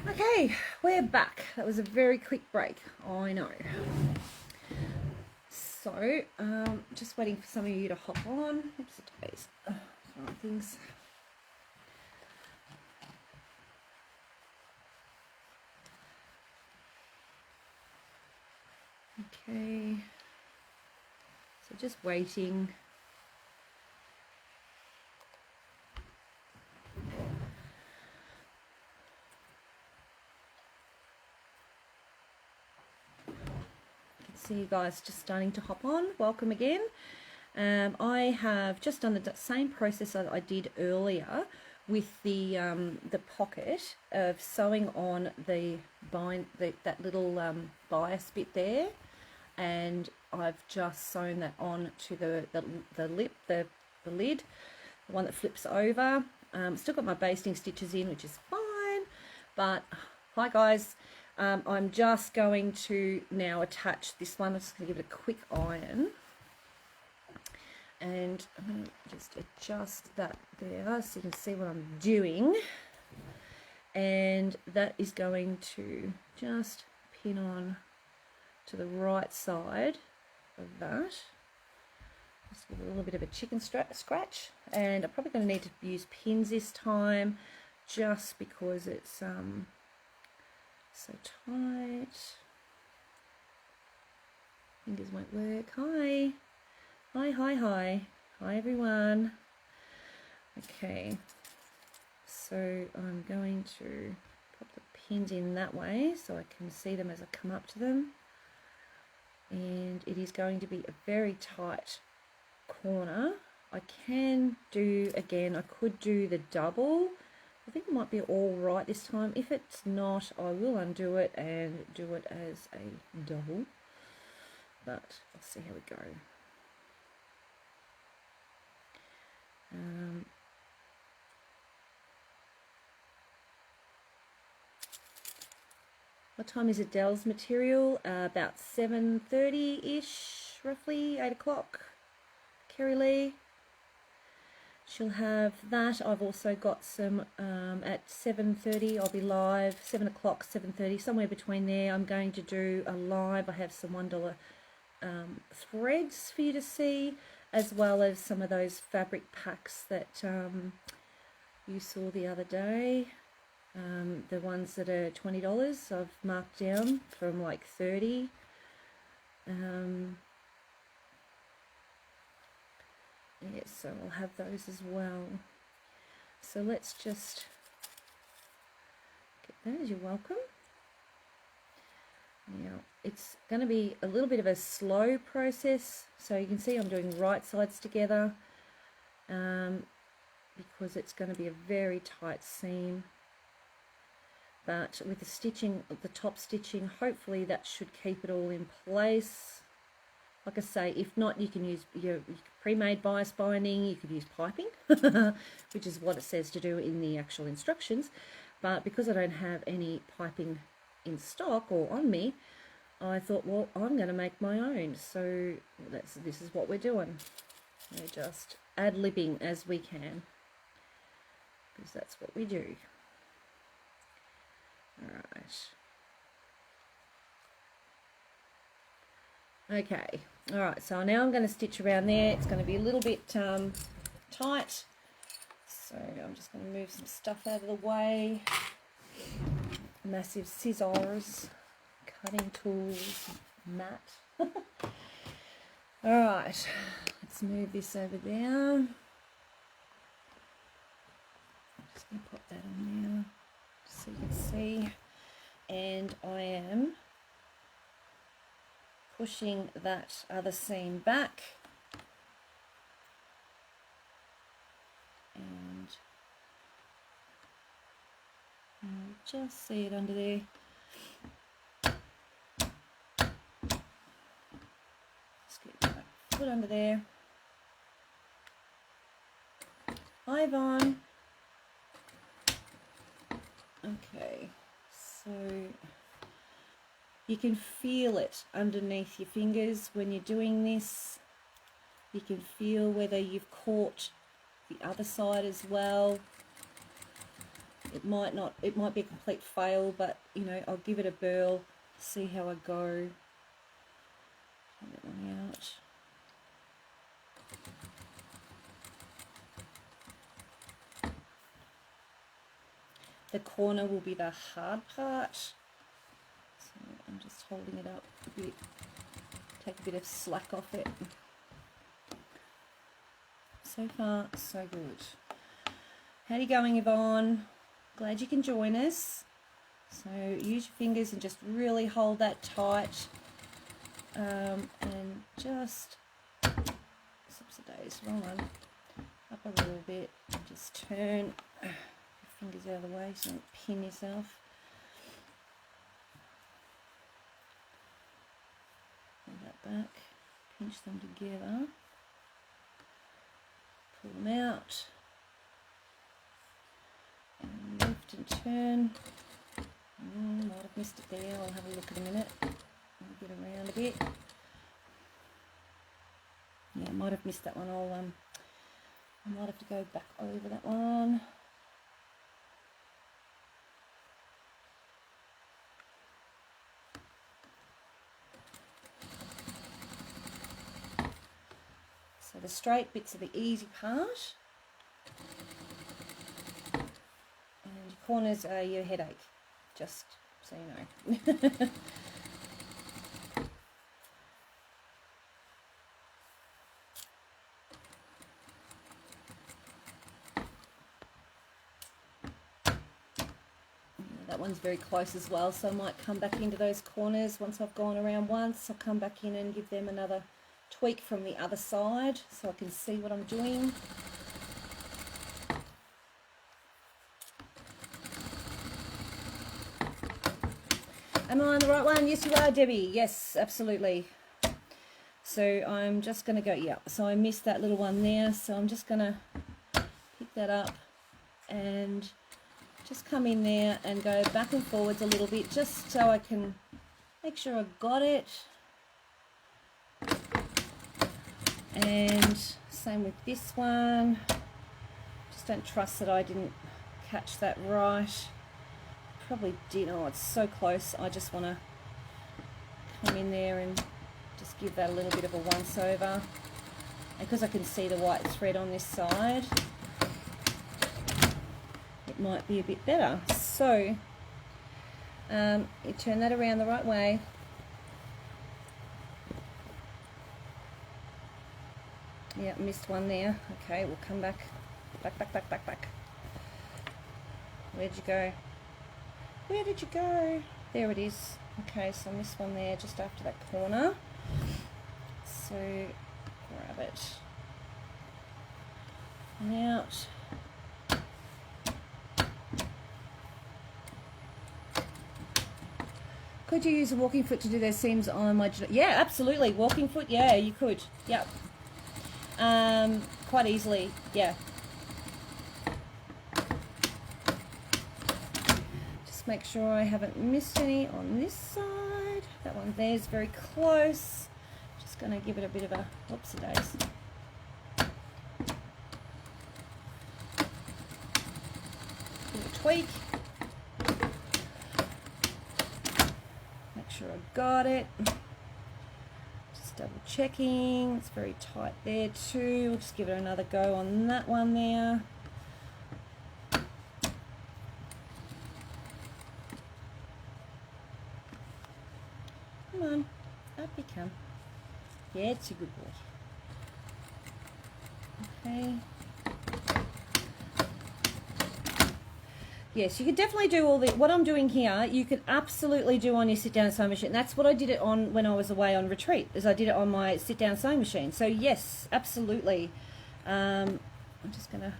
Okay, we're back. That was a very quick break, I know. So, just waiting for some of you to hop on. Oops, today's throwing things. Okay, so just waiting. See you guys just starting to hop on. Welcome again. I have just done the same process that I did earlier with the pocket of sewing on the that little bias bit there, and I've just sewn that on to the lid, the one that flips over. Still got my basting stitches in, which is fine. But hi guys. I'm just going to now attach this one. I'm just going to give it a quick iron. And I'm going to just adjust that there so you can see what I'm doing. And that is going to just pin on to the right side of that. Just give it a little bit of a chicken scratch. And I'm probably going to need to use pins this time just because it's so tight. Fingers won't work. Hi. Hi everyone. Okay. So I'm going to pop the pins in that way so I can see them as I come up to them. And it is going to be a very tight corner. I can do, again, I could do the double. I think it might be all right this time. If it's not, I will undo it and do it as a double. But I'll see how we go. What time is Adele's material? About 7:30-ish, roughly, 8 o'clock. Kerry Lee. She'll have that. I've also got some at 7:30. I'll be live. 7 o'clock, 7:30, somewhere between there. I'm going to do a live. I have some $1 threads for you to see, as well as some of those fabric packs that you saw the other day. The ones that are $20, I've marked down from like 30. Yes, so I'll have those as well. So let's just get those. You're welcome. Now, it's going to be a little bit of a slow process. So you can see I'm doing right sides together because it's going to be a very tight seam. But with the stitching, the top stitching, hopefully that should keep it all in place. Like I say, if not, you can use your pre-made bias binding. You could use piping, which is what it says to do in the actual instructions. But because I don't have any piping in stock or on me, I thought, well, I'm going to make my own. So this is what we're doing. We're just ad-libbing as we can, because that's what we do. All right. Okay. All right. So now I'm going to stitch around there. It's going to be a little bit tight. So I'm just going to move some stuff out of the way. Massive scissors, cutting tools, mat. All right. Let's move this over there. I'm just going to pop that on there, so you can see. And I am pushing that other seam back, and I'll just see it under there. Just get my foot under there. Hi Yvonne. Okay, so you can feel it underneath your fingers when you're doing this. You can feel whether you've caught the other side as well. It might be a complete fail, but you know, I'll give it a burl, see how I go. Pull that one out. The corner will be the hard part. So I'm just holding it up a bit, take a bit of slack off it. So far, so good. How are you going, Yvonne? Glad you can join us. So use your fingers and just really hold that tight. And just, subsidize, wrong one, up a little bit. Just turn your fingers out of the way so you don't pin yourself. Pull that back, pinch them together. Pull them out, and lift and turn. Might have missed it there, I'll have a look in a minute. I'll get around a bit. Yeah, I might have missed that one. I might have to go back over that one. So the straight bits are the easy part, and your corners are your headache, just so you know. That one's very close as well, so I might come back into those corners once I've gone around once. I'll come back in and give them another tweak from the other side so I can see what I'm doing. Am I on the right one? Yes, you are, Debbie. Yes, absolutely. So I'm just going to go, yeah, so I missed that little one there, so I'm just going to pick that up and just come in there and go back and forwards a little bit just so I can make sure I got it. And same with this one. Just don't trust that I didn't catch that right. Probably did. Oh, it's so close. I just want to come in there and just give that a little bit of a once over. And because I can see the white thread on this side, it might be a bit better. So you turn that around the right way. Yeah, missed one there. Okay, we'll come back. Back. Where'd you go? Where did you go? There it is. Okay, so I missed one there just after that corner. So grab it and out. Could you use a walking foot to do those seams on my... Yeah, absolutely. Walking foot, yeah, you could. Yep. Quite easily, yeah. Just make sure I haven't missed any on this side. That one there's very close. Just going to give it a bit of a whoopsie days. Give it a tweak. Make sure I got it. Just double checking. It's very tight there too. We'll just give it another go on that one there. Come on, up you come. Yeah, it's a good boy. Okay. Yes, you could definitely do all the, what I'm doing here, you could absolutely do on your sit-down sewing machine. That's what I did it on when I was away on retreat, is I did it on my sit-down sewing machine. So yes, absolutely. I'm just going to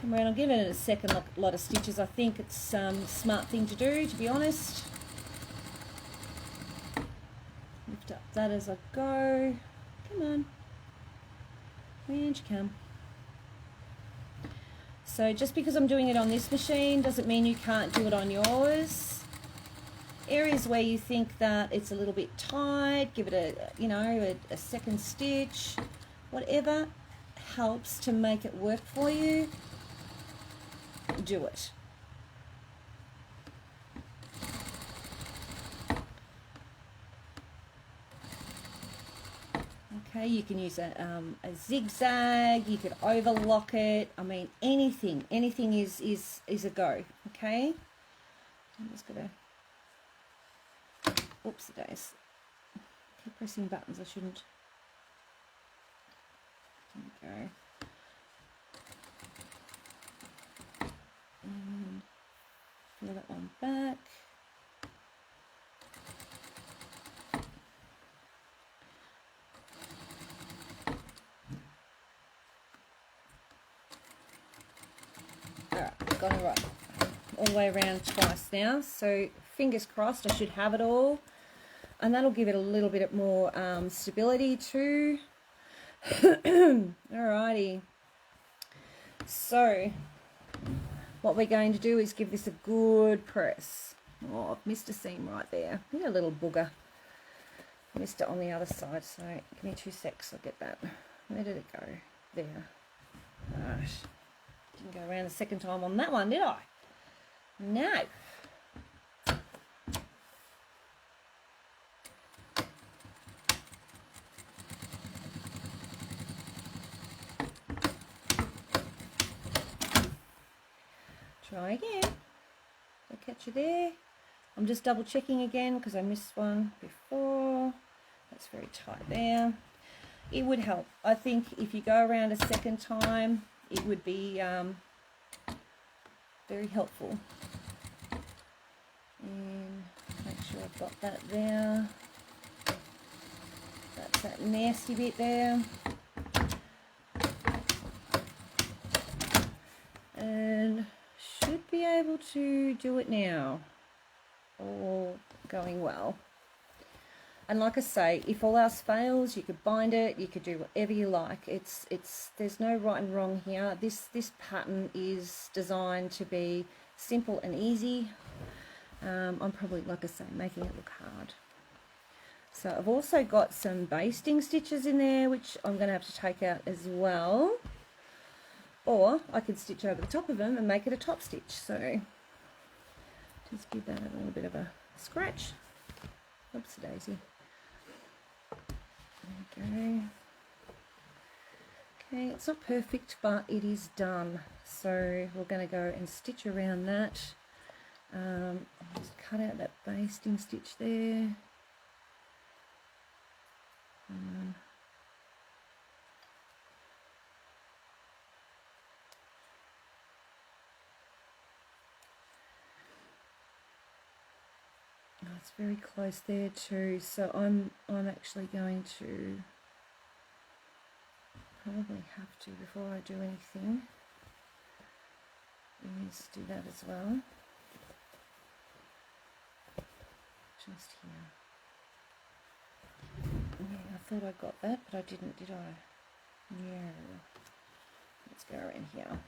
come around. I'll give it a second lot of stitches. I think it's a smart thing to do, to be honest. Lift up that as I go. Come on. Where'd you come? So just because I'm doing it on this machine doesn't mean you can't do it on yours. Areas where you think that it's a little bit tight, give it a, you know, a second stitch. Whatever helps to make it work for you, do it. Okay, you can use a zigzag, you could overlock it. I mean, anything is a go. Okay, I'm just gonna, oops, days, keep pressing buttons, I shouldn't. There we go. And fill that one back. Alright, got it right. All the way around twice now. So fingers crossed I should have it all. And that'll give it a little bit more stability too. Alrighty. So what we're going to do is give this a good press. Oh, I've missed a seam right there. A little booger. Missed it on the other side, so give me 2 secs, I'll get that. Where did it go? There. Gosh. Didn't go around the second time on that one, did I? No. Try again. I'll catch you there. I'm just double checking again because I missed one before. That's very tight there. It would help. I think if you go around a second time, it would be very helpful. And make sure I've got that there. That's that nasty bit there. And should be able to do it now. All going well. And like I say, if all else fails, you could bind it, you could do whatever you like. There's no right and wrong here. This pattern is designed to be simple and easy. I'm probably, like I say, making it look hard. So I've also got some basting stitches in there, which I'm going to have to take out as well. Or I could stitch over the top of them and make it a top stitch. So just give that a little bit of a scratch. Oops, daisy. There we go. Okay, it's not perfect, but it is done. So we're going to go and stitch around that. Just cut out that basting stitch there. It's very close there too, so I'm actually going to probably have to, before I do anything, is do that as well. Just here. Yeah, I thought I got that, but I didn't, did I? No. Let's go around here.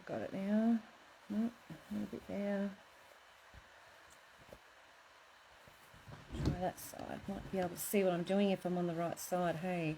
Got it now. Nope, a little bit there. Try that side. Might be able to see what I'm doing if I'm on the right side. Hey.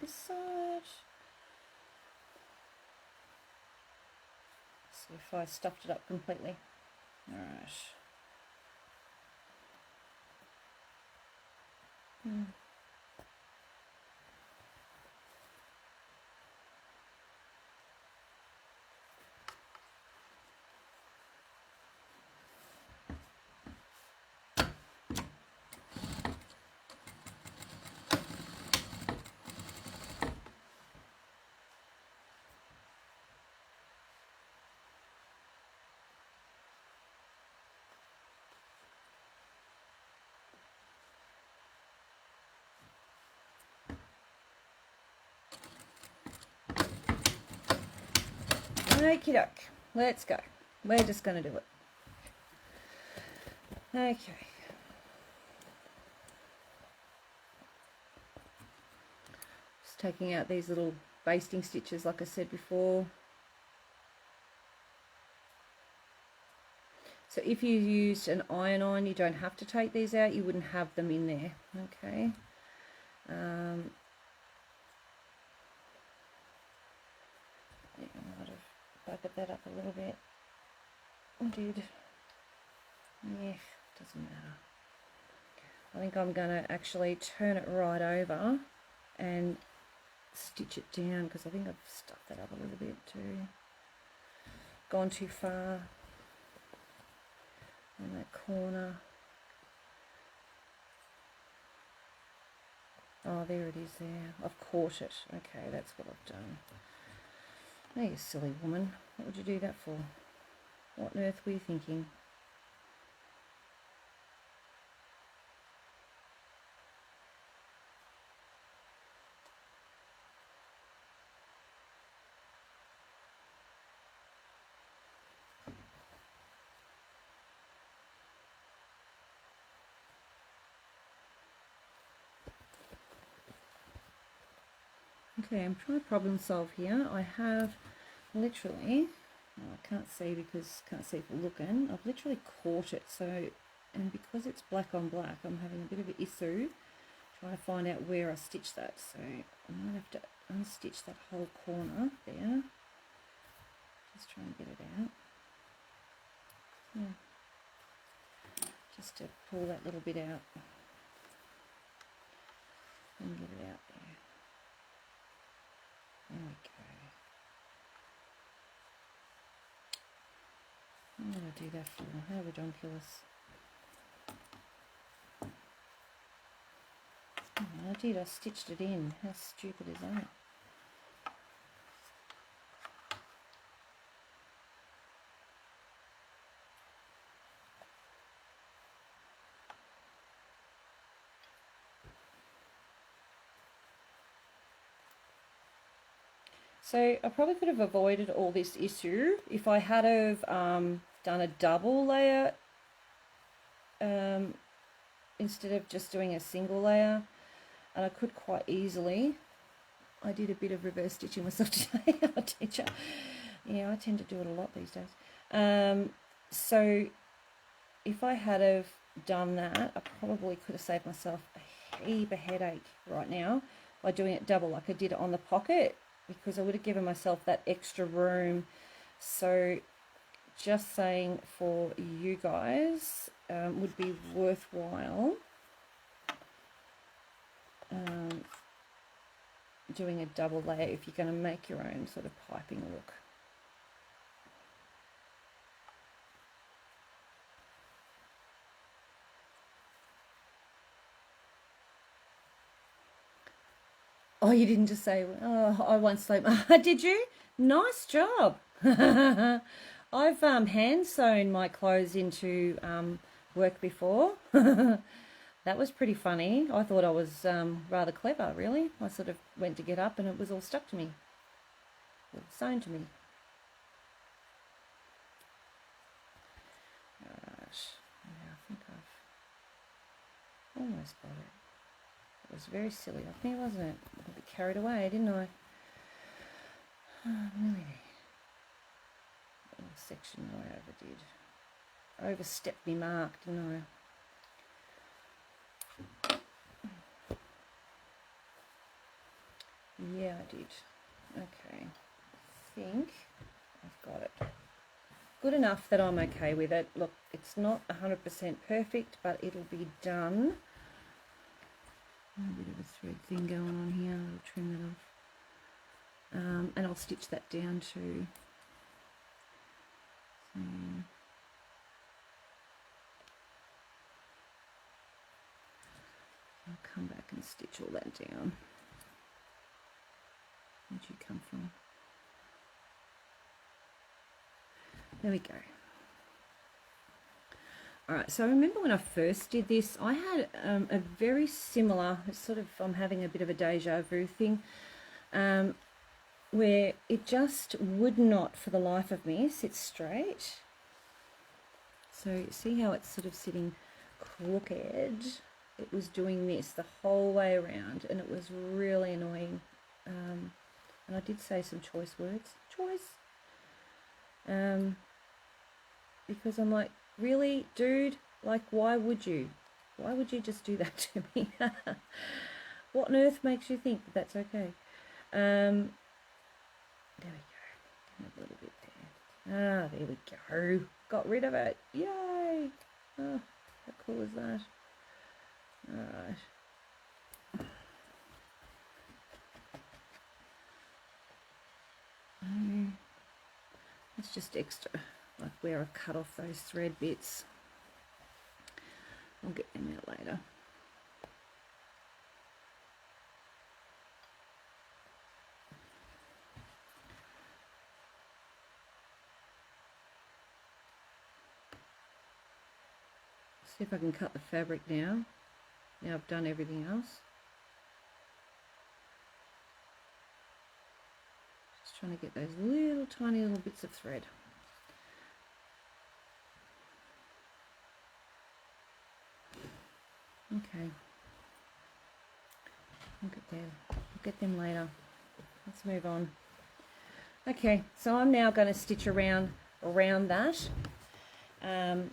This side. See if I stuffed it up completely. Alright. Okie doke, let's go. We're just going to do it. Okay. Just taking out these little basting stitches like I said before. So if you used an iron-on, you don't have to take these out. You wouldn't have them in there. Okay. Yeah, I might have buggered that up a little bit. I did. Yeah, doesn't matter. I think I'm going to actually turn it right over and stitch it down because I think I've stuffed that up a little bit too. Gone too far on that corner. Oh, there it is there. I've caught it. Okay, that's what I've done. Oh, you silly woman. What would you do that for? What on earth were you thinking? Okay, I'm trying to problem solve here. I have literally, well, I can't see because can't see for looking. I've literally caught it. So, and because it's black on black, I'm having a bit of an issue trying to find out where I stitched that. So I might have to unstitch that whole corner there. Just try and get it out. Yeah. Just to pull that little bit out and get it out there. There we go. I'm going to do that for how ridiculous. Oh, I did, I stitched it in. How stupid is that? So I probably could have avoided all this issue if I had have done a double layer instead of just doing a single layer, and I could quite easily. I did a bit of reverse stitching myself today. I'm a teacher. Yeah, I tend to do it a lot these days. So if I had have done that, I probably could have saved myself a heap of headache right now by doing it double like I did it on the pocket, because I would have given myself that extra room. So just saying for you guys would be worthwhile doing a double layer if you're going to make your own sort of piping look. Oh, you didn't just say, oh, I won't sleep. Did you? Nice job. I've hand sewn my clothes into work before. That was pretty funny. I thought I was rather clever, really. I sort of went to get up and it was all stuck to me. All sewn to me. Gosh, yeah, I think I've almost got it. It was very silly of me, wasn't it? I got a bit carried away, didn't I? Oh, really. Little section I overdid. Overstepped me mark, didn't I? Yeah, I did. Okay. I think I've got it. Good enough that I'm okay with it. Look, it's not 100% perfect, but it'll be done. A bit of a thread thing going on here. I'll trim that off. And I'll stitch that down too. So, I'll come back and stitch all that down. Where'd you come from? There we go. Alright, so I remember when I first did this, I had a very similar, sort of, I'm having a bit of a deja vu thing. where it just would not for the life of me sit straight. So see how it's sort of sitting crooked? It was doing this the whole way around, and it was really annoying. And I did say some choice words. Because I'm like, really, dude? Like, why would you? Why would you just do that to me? What on earth makes you think that that's okay? There we go. A little bit there. Ah, there we go. Got rid of it. Yay! Oh, how cool is that? Alright. It's just extra, like where I've cut off those thread bits. I'll get them out later. See if I can cut the fabric now. Now I've done everything else. Just trying to get those little tiny little bits of thread. Okay. I'll get them later. Let's move on. Okay, so I'm now going to stitch around that. And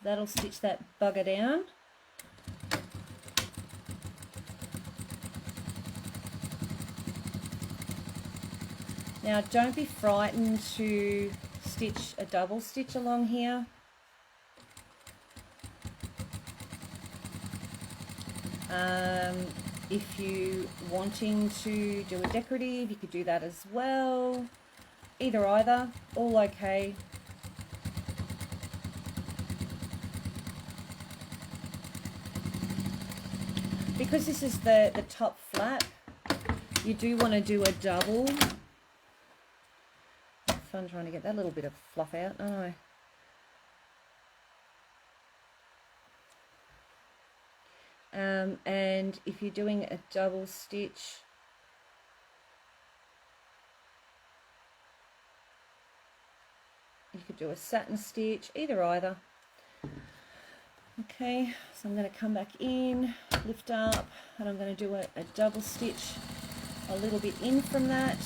that'll stitch that bugger down. Now don't be frightened to stitch a double stitch along here. If you wanting to do a decorative, you could do that as well. Either, all okay. Because this is the top flap, you do want to do a double. Fun trying to get that little bit of fluff out, I know. And if you're doing a double stitch, you could do a satin stitch, either. Okay, so I'm going to come back in, lift up, and I'm going to do a double stitch a little bit in from that.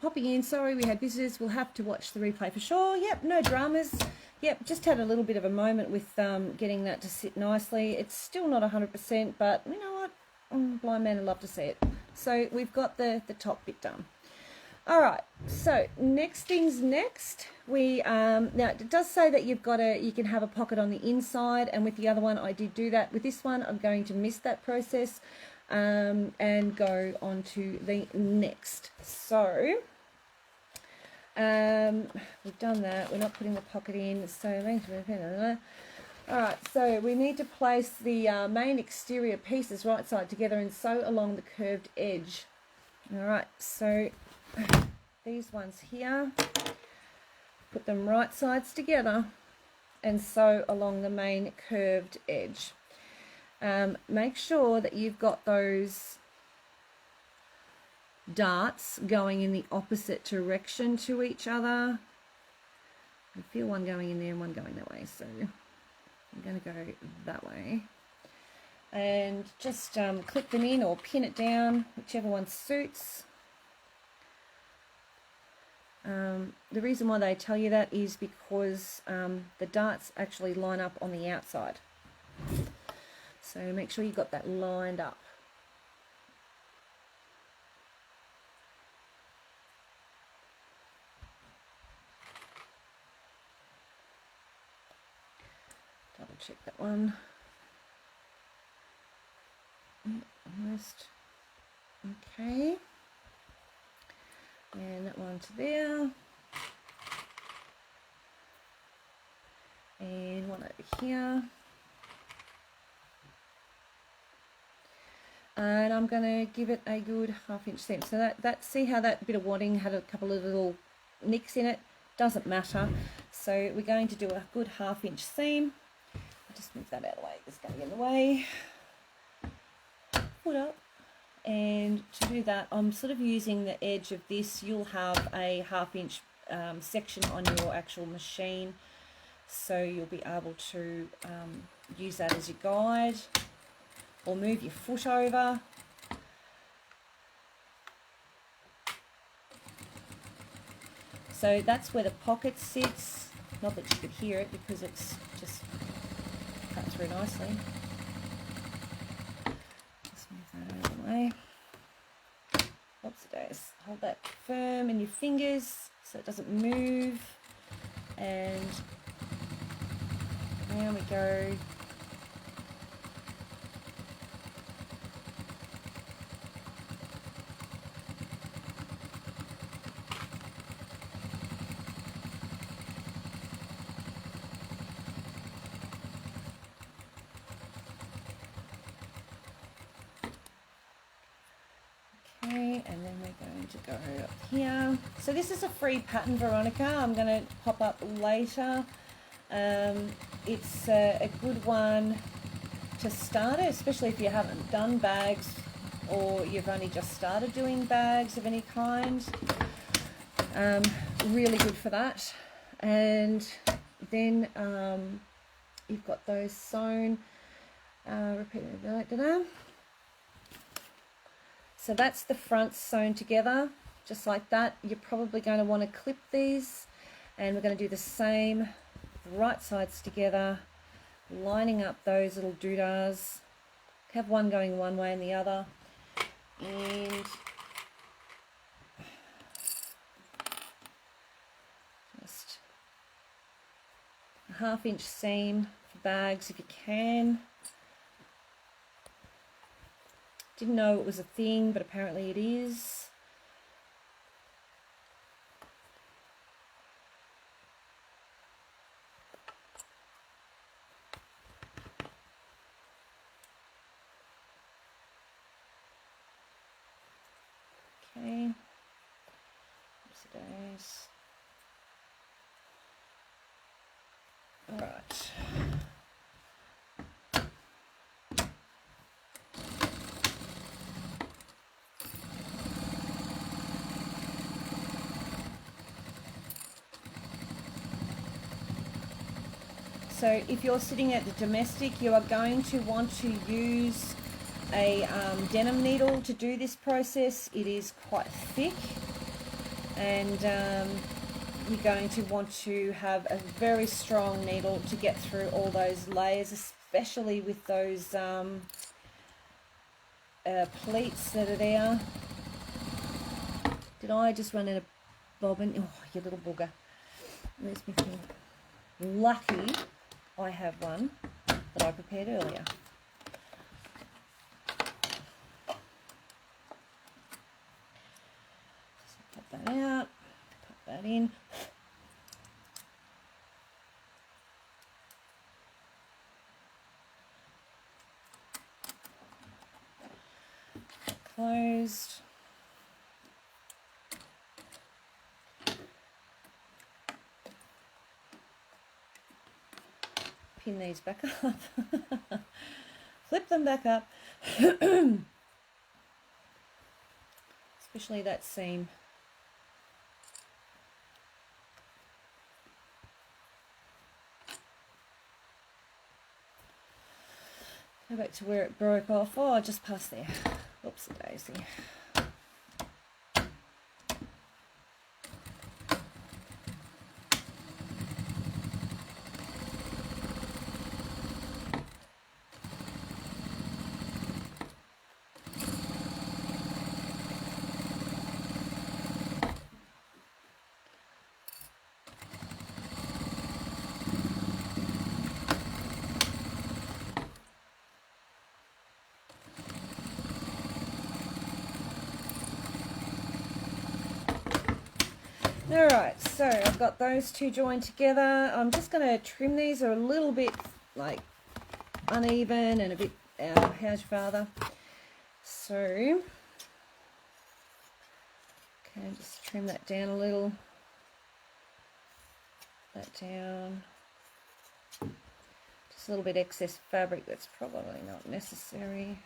Popping in, sorry we had visitors, we'll have to watch the replay for sure. Yep, no dramas. Yep, just had a little bit of a moment with getting that to sit nicely. It's still not 100%, but you know what, blind man would love to see it. So we've got the top bit done. All right, so next things next. We now it does say that you can have a pocket on the inside, and with the other one I did do that. With this one I'm going to miss that process and go on to the next. So we've done that, we're not putting the pocket in, so alright, so we need to place the main exterior pieces right side together and sew along the curved edge. Alright, so these ones here, put them right sides together and sew along the main curved edge. Make sure that you've got those darts going in the opposite direction to each other. I feel one going in there and one going that way, so I'm going to go that way. And just clip them in or pin it down, whichever one suits. The reason why they tell you that is because the darts actually line up on the outside. So make sure you've got that lined up. Double check that one. Almost. Okay. And that one to there. And one over here. and I'm going to give it a good 1/2 inch seam. So that see how that bit of wadding had a couple of little nicks in it? Doesn't matter. So we're going to do a good 1/2 inch seam. I'll just move that out of the way, it's going to get in the way. Put up. And to do that, I'm sort of using the edge of this. You'll have a 1/2 inch section on your actual machine, so you'll be able to use that as your guide, or move your foot over. So that's where the pocket sits. Not that you could hear it because it's just cut through nicely. Just move that out of the way. Days. Hold that firm in your fingers so it doesn't move, and down we go. Okay, and then we're going to go up here. So this is a free pattern, Veronica. I'm going to pop up later. It's a good one to start it, especially if you haven't done bags or you've only just started doing bags of any kind. Really good for that. And then you've got those sewn. So that's the fronts sewn together, just like that. You're probably going to want to clip these, and we're going to do the same, right sides together, lining up those little doodahs. Have one going one way and the other, and just a 1/2 inch seam for bags if you can. Didn't know it was a thing, but apparently it is. Okay. Days. All right. So if you're sitting at the domestic, you are going to want to use a denim needle to do this process. It is quite thick, and you're going to want to have a very strong needle to get through all those layers, especially with those pleats that are there. Did I just run out of bobbin? Oh, you little booger. Where's my thing? Lucky I have one that I prepared earlier. Just pop that out, pop that in. Closed. Pin these back up. Flip them back up. Especially that seam. Go back to where it broke off. Oh, I just passed there. Whoopsie daisy. Alright, so I've got those two joined together. I'm just going to trim these. They're a little bit like uneven and a bit, how's your father? So, okay, just trim that down a little. That down. Just a little bit excess fabric that's probably not necessary.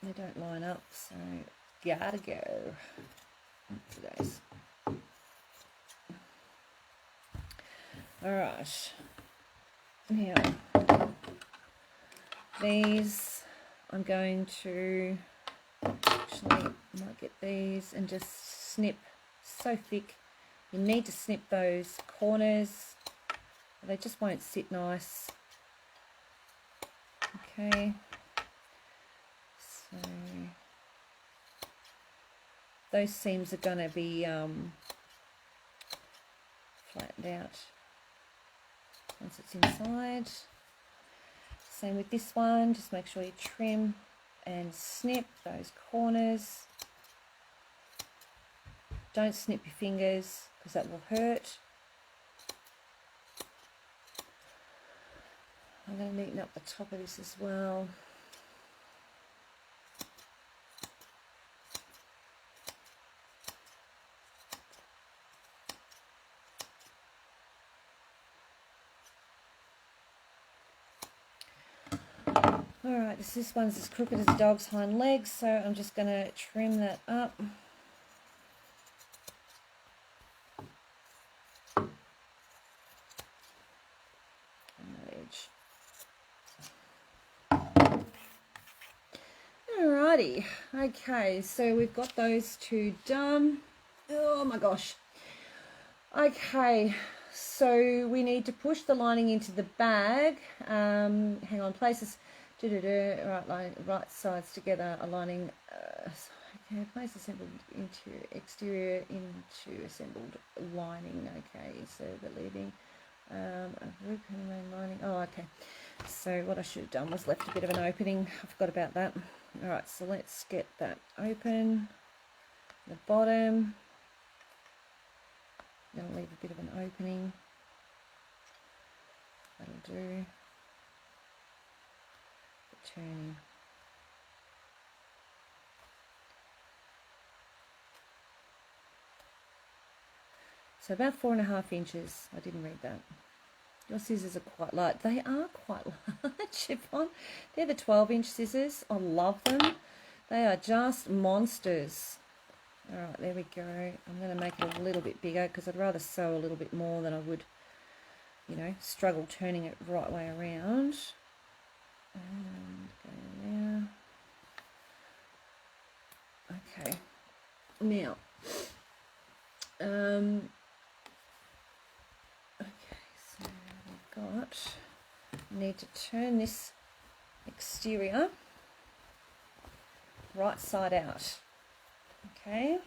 They don't line up, so gotta go. Today's. Alright. Now, these I'm going to actually might get these and just snip so thick. You need to snip those corners. They just won't sit nice. Okay. So those seams are going to be flattened out once it's inside. Same with this one, just make sure you trim and snip those corners. Don't snip your fingers because that will hurt. I'm going to neaten up the top of this as well. Alright, this one's as crooked as a dog's hind legs, so I'm just going to trim that up. Alrighty, okay, so we've got those two done. Oh my gosh. Okay, so we need to push the lining into the bag. Hang on, place this right sides together, aligning. Okay, place assembled interior, exterior into assembled lining. Okay, so the leading a group and main lining. Oh, okay. So what I should have done was left a bit of an opening. I forgot about that. All right, so let's get that open. The bottom. I'm going to leave a bit of an opening. That'll do. The turning. So about 4.5 inches. I didn't read that. Your scissors are quite light. They are quite large, Chiffon. They're the 12-inch scissors. I love them. They are just monsters. All right, there we go. I'm going to make it a little bit bigger because I'd rather sew a little bit more than I would, you know, struggle turning it right way around. And go there. Okay. Now, need to turn this exterior right side out. Okay.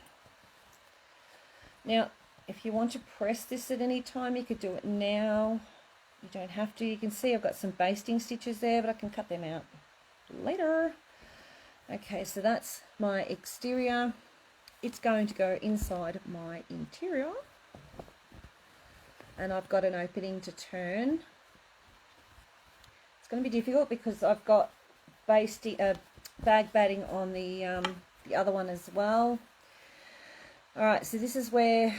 Now, if you want to press this at any time, you could do it now. You don't have to. You can see I've got some basting stitches there, but I can cut them out later. Okay, so that's my exterior. It's going to go inside my interior. And I've got an opening to turn. It's going to be difficult because I've got bag batting on the other one as well. Alright, so this is where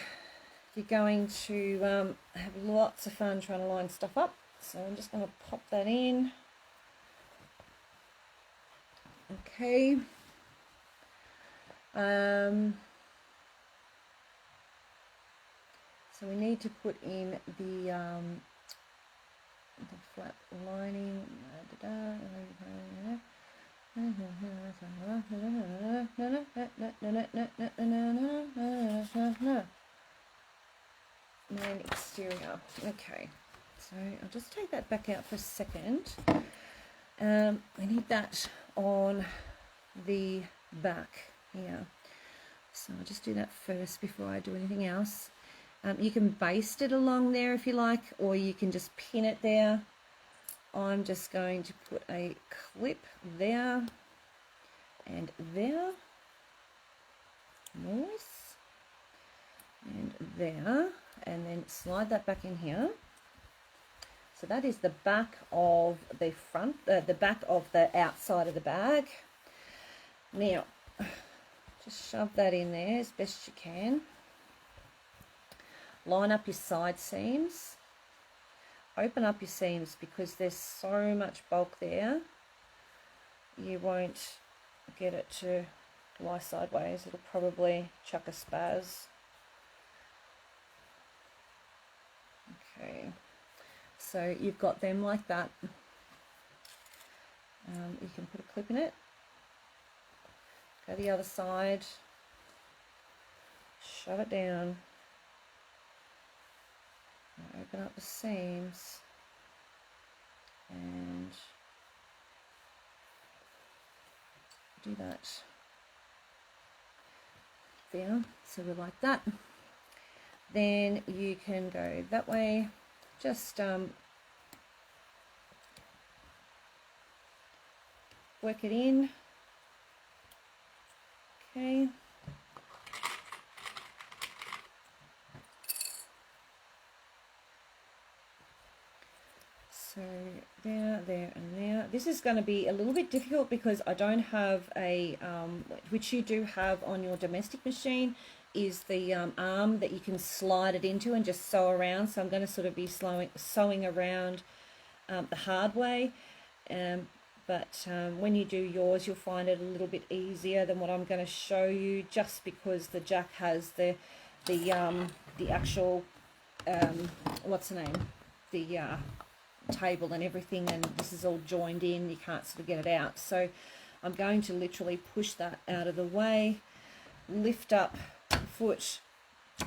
you're going to have lots of fun trying to line stuff up. So I'm just going to pop that in. Okay. So we need to put in the flat lining. Main exterior. Okay, so I'll just take that back out for a second. We need that on the back here. So I'll just do that first before I do anything else. You can baste it along there if you like, or you can just pin it there. I'm just going to put a clip there and there. Nice. And there. And then slide that back in here. So that is the back of the front, the back of the outside of the bag. Now, just shove that in there as best you can. Line up your side seams. Open up your seams because there's so much bulk there. You won't get it to lie sideways. It'll probably chuck a spaz. Okay, so you've got them like that. You can put a clip in it. Go the other side. Shove it down. Open up the seams. And do that there. So we're like that. Then you can go that way. Just work it in. Okay. So there, and there. This is going to be a little bit difficult because I don't have a, which you do have on your domestic machine, is the arm that you can slide it into and just sew around. So I'm going to sort of be sewing around the hard way. But when you do yours, you'll find it a little bit easier than what I'm going to show you, just because the jack has the actual, what's the name? The table and everything, and this is all joined in. You can't sort of get it out. So I'm going to literally push that out of the way, lift up the foot,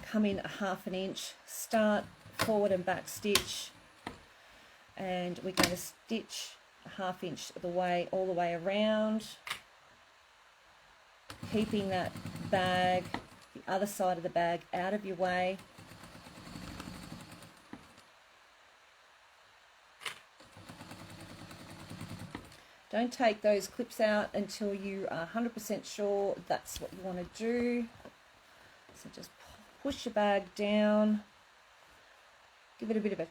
come in 1/2 inch, start forward and back stitch, and we're going to stitch 1/2 inch of the way all the way around, keeping that bag, the other side of the bag, out of your way. Don't take those clips out until you are 100% sure that's what you want to do. So just push your bag down, give it a bit of a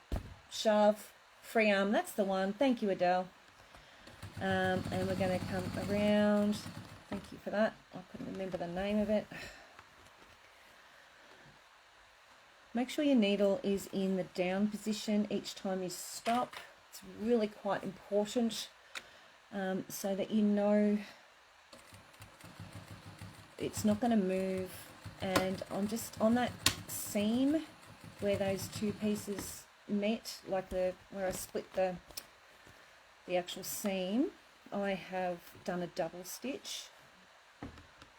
shove, free arm, that's the one, thank you Adele. And we're going to come around, thank you for that, I couldn't remember the name of it. Make sure your needle is in the down position each time you stop. It's really quite important. So that you know it's not going to move. And I'm just on that seam where those two pieces met, like where I split the actual seam, I have done a double stitch,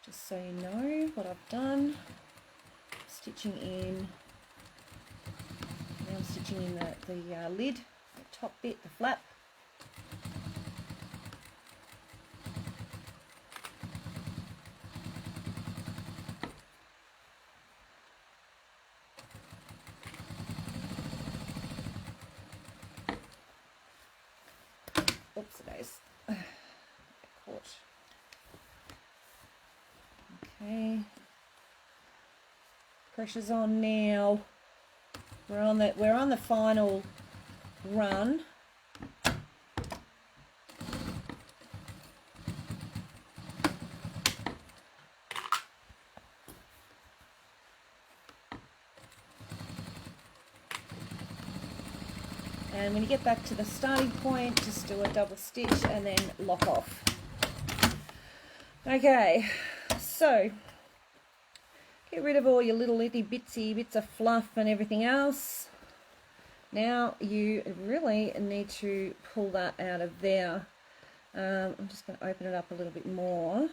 just so you know what I've done. Stitching in, now I'm stitching in the lid, the top bit, the flap. Oops, it is. Caught. Okay. Pressure's on now. We're on the final run. And when you get back to the starting point, just do a double stitch and then lock off. Okay, so get rid of all your little itty bitsy bits of fluff and everything else. Now you really need to pull that out of there. I'm just going to open it up a little bit more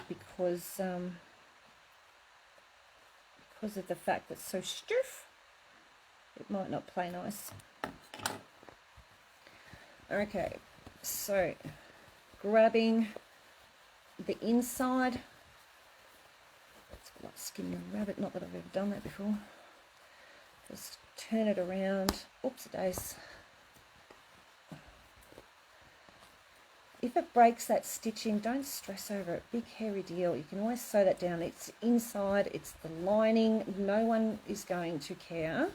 because of the fact that it's so stiff. It might not play nice. Okay, so grabbing the inside. It's like skinning a rabbit, not that I've ever done that before. Just turn it around. Oops, days. If it breaks that stitching, don't stress over it. Big hairy deal. You can always sew that down. It's inside, it's the lining. No one is going to care.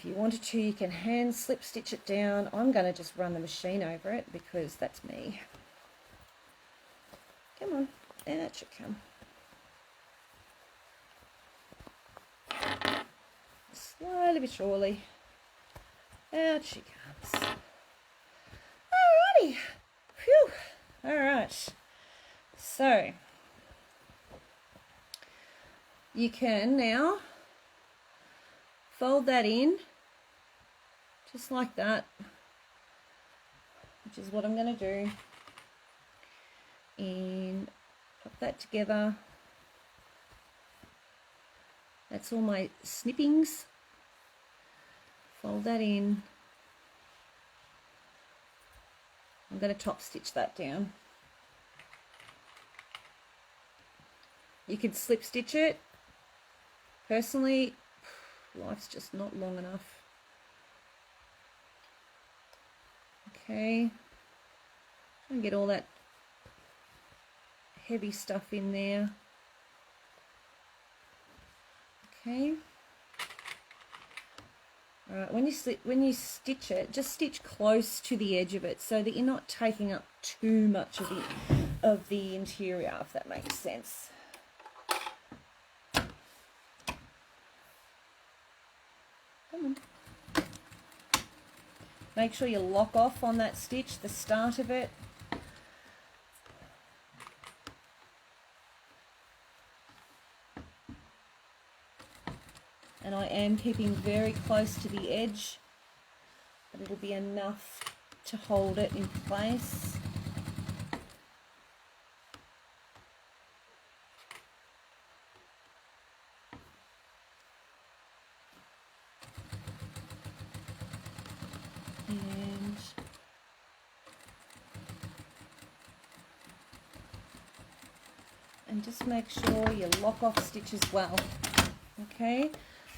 If you wanted to, you can hand slip stitch it down. I'm going to just run the machine over it because that's me. Come on, out you come. Slowly but surely, out she comes. Alrighty, phew. All right, so you can now fold that in just like that, which is what I'm going to do, and pop that together. That's all my snippings. Fold that in. I'm going to top stitch that down. You can slip stitch it. Personally, life's just not long enough. Okay. Try and get all that heavy stuff in there. Okay. All right, when you stitch it, just stitch close to the edge of it so that you're not taking up too much of the interior, if that makes sense. Come on. Make sure you lock off on that stitch, the start of it. And I am keeping very close to the edge, but it'll be enough to hold it in place. And just make sure you lock off stitch as well. Okay.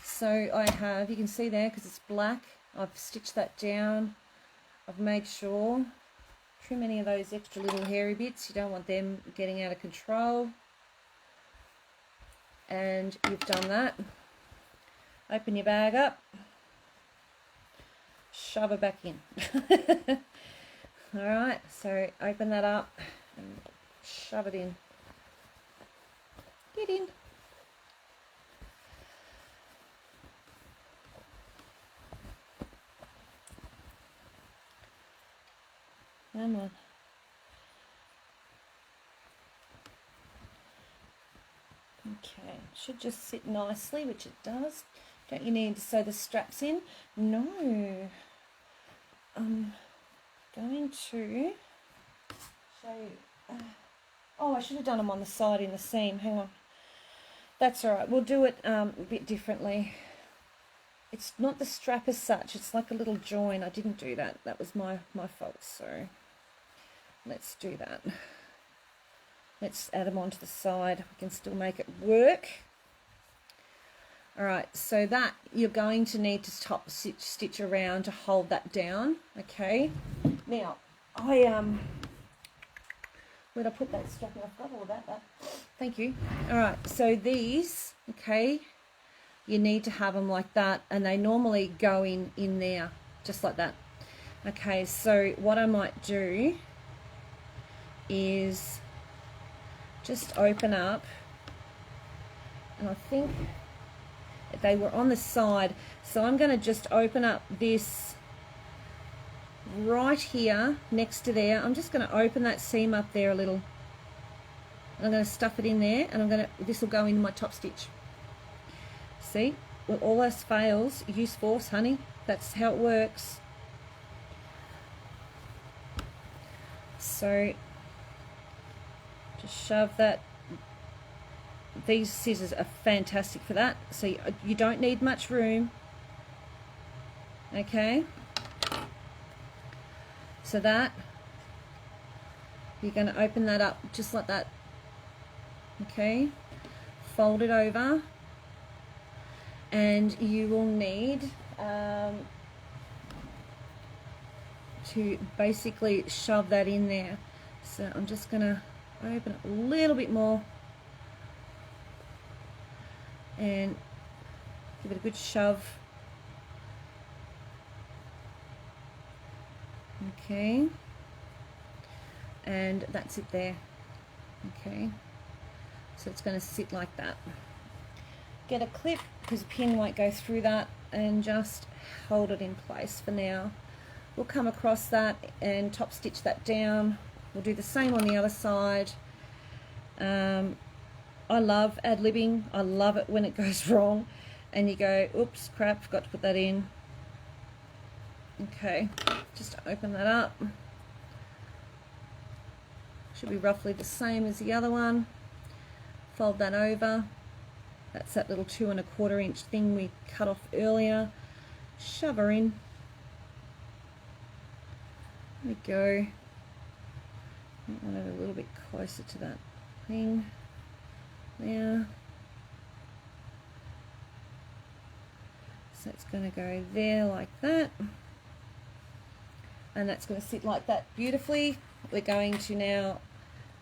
So I have, you can see there because it's black, I've stitched that down. I've made sure, trim any of those extra little hairy bits, you don't want them getting out of control. And you've done that. Open your bag up, shove it back in. Alright, so open that up and shove it in. Get in. Come on. Okay, should just sit nicely, which it does. Don't you need to sew the straps in? No. I'm going to show you. Oh, I should have done them on the side in the seam. Hang on. That's all right. We'll do it a bit differently. It's not the strap as such. It's like a little join. I didn't do that. That was my fault. So let's do that. Let's add them onto the side. We can still make it work. All right. So that you're going to need to top stitch around to hold that down. Okay. Now where'd I put that strap? I've got all that. Thank you. All right. So these, okay. You need to have them like that, and they normally go in there, just like that. Okay, so what I might do is just open up, and I think they were on the side, so I'm going to just open up this right here next to there. I'm just going to open that seam up there a little. I'm going to stuff it in there, and this will go in my top stitch. See, when all else fails, use force, honey. That's how it works. So just shove that. These scissors are fantastic for that. So you don't need much room. Okay. So that, you're going to open that up just like that. Okay. Fold it over. And you will need to basically shove that in there. So I'm just going to open it a little bit more and give it a good shove. Okay, and that's it there. Okay, so it's going to sit like that. Get a clip because a pin won't go through that, and just hold it in place for now. We'll come across that and top stitch that down. We'll do the same on the other side. I love ad-libbing. I love it when it goes wrong and you go, oops, crap, forgot to put that in. Okay, just open that up. Should be roughly the same as the other one. Fold that over. That's that little 2 1/4 inch thing we cut off earlier. Shove her in. There we go. I want it a little bit closer to that thing. There. So it's going to go there like that. And that's going to sit like that beautifully. We're going to now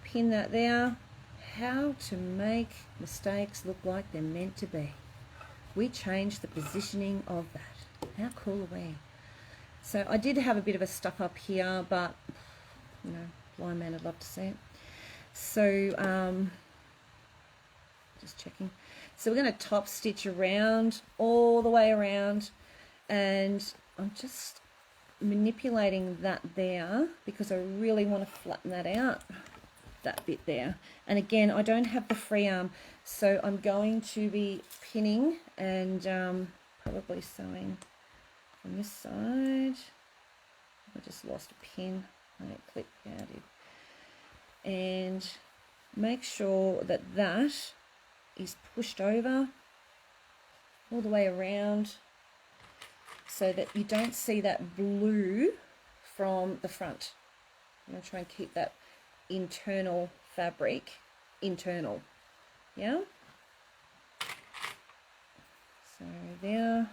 pin that there. How to make mistakes look like they're meant to be. We changed the positioning of that. How cool are we? So I did have a bit of a stuff up here, but you know, blind man would love to see it. So just checking. So we're going to top stitch around, all the way around, and I'm just manipulating that there because I really want to flatten that out, that bit there. And again, I don't have the free arm, so I'm going to be pinning and probably sewing from this side. I just lost a pin. I need to clip out it. And make sure that that is pushed over all the way around so that you don't see that blue from the front. I'm going to try and keep that internal fabric internal. Yeah? So there.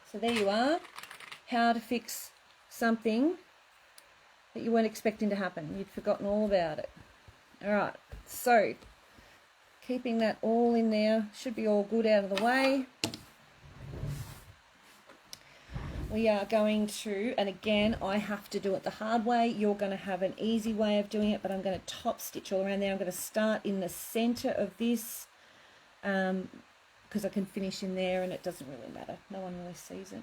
So there you are. How to fix something that you weren't expecting to happen. You'd forgotten all about it. Alright, so keeping that all in there, should be all good out of the way. We are going to, and again, I have to do it the hard way. You're going to have an easy way of doing it, but I'm going to top stitch all around there. I'm going to start in the center of this because I can finish in there and it doesn't really matter. No one really sees it.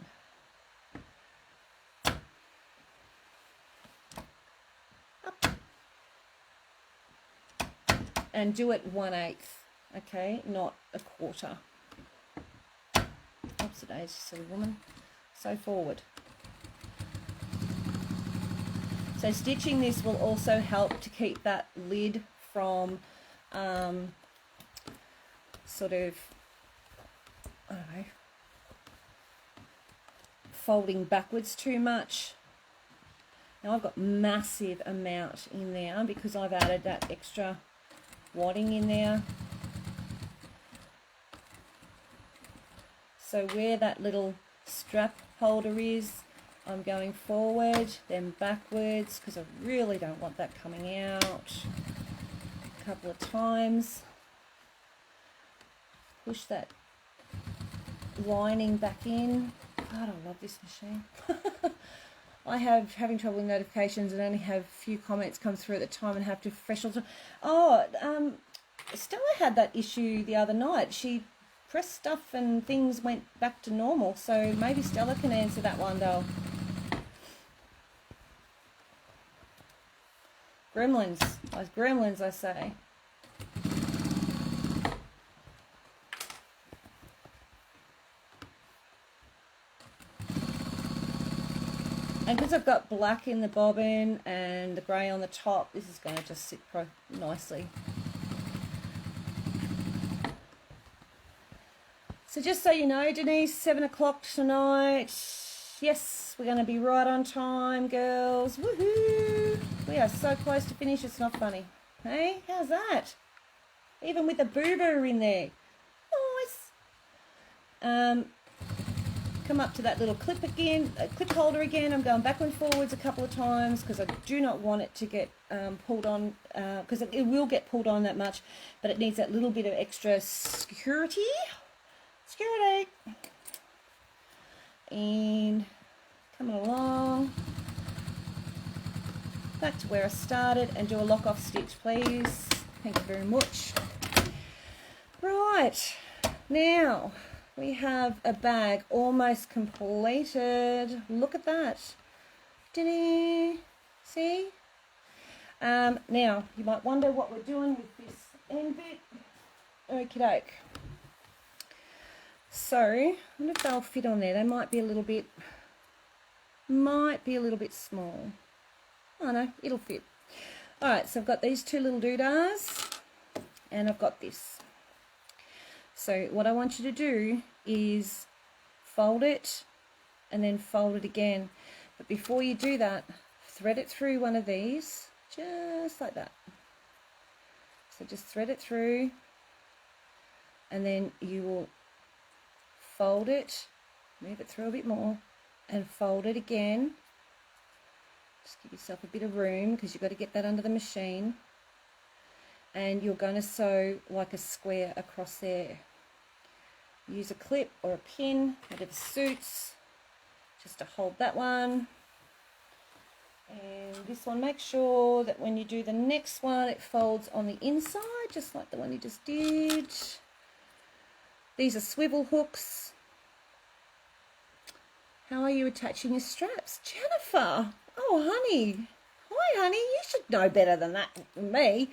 And do it 1/8, okay, not 1/4. Oops, it is, silly woman. So forward. So stitching this will also help to keep that lid from sort of, I don't know, folding backwards too much. Now I've got massive amount in there because I've added that extra wadding in there. So where that little strap holder is, I'm going forward, then backwards, because I really don't want that coming out. A couple of times. Push that lining back in. God, I love this machine. I have having trouble with notifications and only have a few comments come through at the time and have to refresh all the time. Oh, Stella had that issue the other night. She pressed stuff and things went back to normal, so maybe Stella can answer that one though. Gremlins, I say. And because I've got black in the bobbin and the grey on the top, this is going to just sit nicely. So just so you know, Denise, 7 o'clock tonight. Yes, we're going to be right on time, girls. Woohoo! We are so close to finish, it's not funny. Hey, how's that? Even with the boo-boo in there. Nice. Come up to that little clip again, clip holder again. I'm going backwards and forwards a couple of times because I do not want it to get pulled on, because it will get pulled on that much, but it needs that little bit of extra security. And coming along. Back to where I started and do a lock off stitch, please. Thank you very much. Right, now we have a bag almost completed. Look at that. See? Now, you might wonder what we're doing with this end bit. Okie doke. So, I wonder if they'll fit on there. They might be a little bit small. Oh no, it'll fit. Alright, so I've got these two little doodahs and I've got this. So what I want you to do is fold it and then fold it again. But before you do that, thread it through one of these, just like that. So just thread it through and then you will fold it, move it through a bit more and fold it again. Just give yourself a bit of room because you've got to get that under the machine. And you're going to sew like a square across there. Use a clip or a pin, whatever suits, just to hold that one. And this one, make sure that when you do the next one, it folds on the inside, just like the one you just did. These are swivel hooks. How are you attaching your straps? Jennifer! Oh, honey. Hi, honey. You should know better than that than me.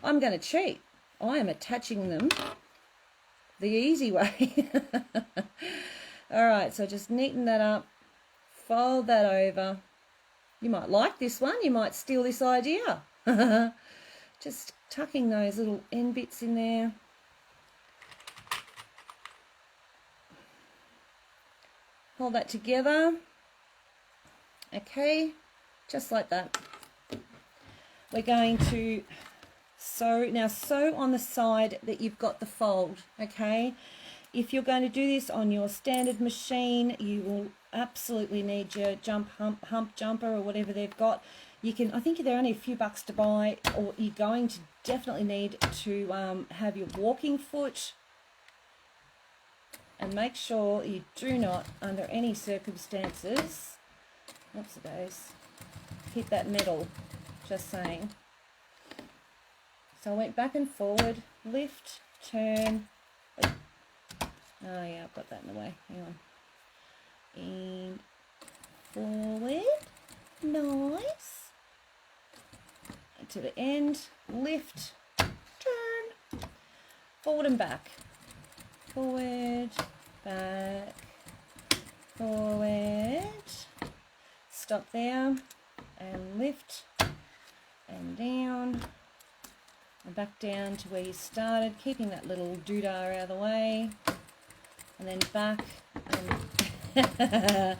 I'm going to cheat. I am attaching them the easy way. All right, so just neaten that up. Fold that over. You might like this one. You might steal this idea. Just tucking those little end bits in there. Hold that together. Okay, just like that. We're going to sew on the side that you've got the fold, okay? If you're going to do this on your standard machine, you will absolutely need your hump jumper or whatever they've got. You can, I think they're only a few bucks to buy, or you're going to definitely need to have your walking foot. And make sure you do not, under any circumstances, hit that metal, just saying. So I went back and forward, lift, turn. Oh yeah, I've got that in the way, hang on. And forward, nice. And to the end, lift, turn, forward and back. Forward, back, forward, stop there, and lift, and down, and back down to where you started, keeping that little doodah out of the way, and then back, and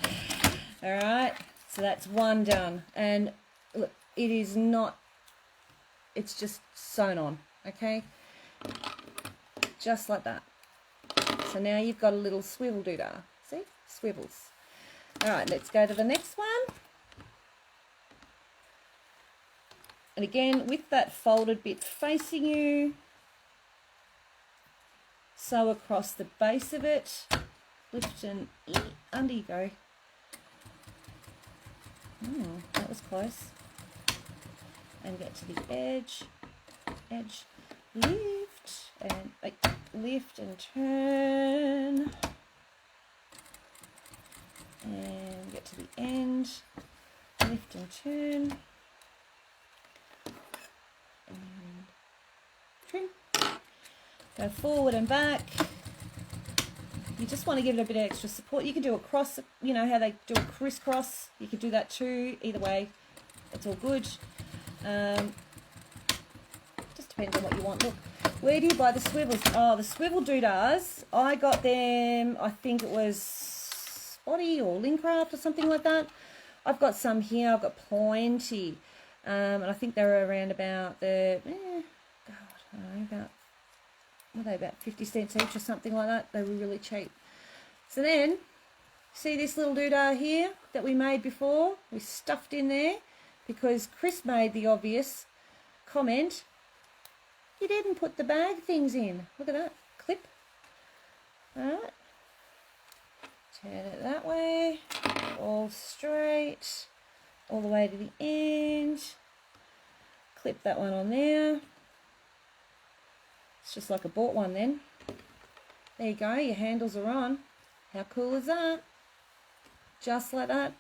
alright, so that's one done, and look, it is not, it's just sewn on, okay, just like that. So now you've got a little swivel doodah. See? Swivels. Alright, let's go to the next one. And again, with that folded bit facing you, sew across the base of it. Lift and under you go. That was close. And get to the edge. Lift and lift and turn, and get to the end, lift and turn, and trim. Go forward and back. You just want to give it a bit of extra support. You can do a cross, you know how they do a crisscross, you can do that too, either way, it's all good. Just depends on what you want. Look, where do you buy the swivels? Oh, the swivel doodahs, I got them, I think it was Spotty or Lincraft or something like that. I've got some here, I've got plenty. And I think they were around about the, God, I don't know, about, what are they, about 50 cents each or something like that. They were really cheap. So then, see this little doodah here that we made before? We stuffed in there because Chris made the obvious comment, you didn't put the bag things in. Look at that. Clip. Alright. Turn it that way. all straight, all the way to the end. Clip that one on there. It's just like I bought one then. There you go, your handles are on. How cool is that? Just like that.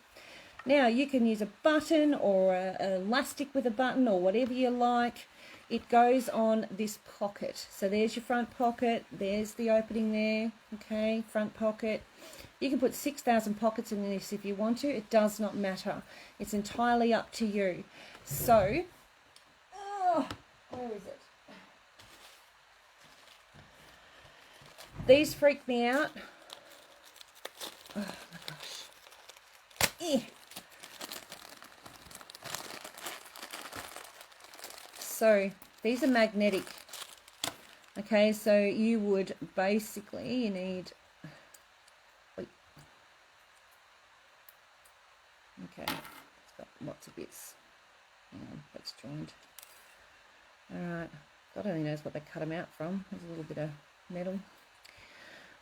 Now you can use a button or an elastic with a button or whatever you like. It goes on this pocket. So there's your front pocket. There's the opening there. Okay, front pocket. You can put 6,000 pockets in this if you want to. It does not matter. It's entirely up to you. So, where is it? These freak me out. Oh my gosh. Eh. So these are magnetic. Okay, so you would basically, you need, okay, it's got lots of bits. Hang on, that's joined. Alright, God only knows what they cut them out from. There's a little bit of metal.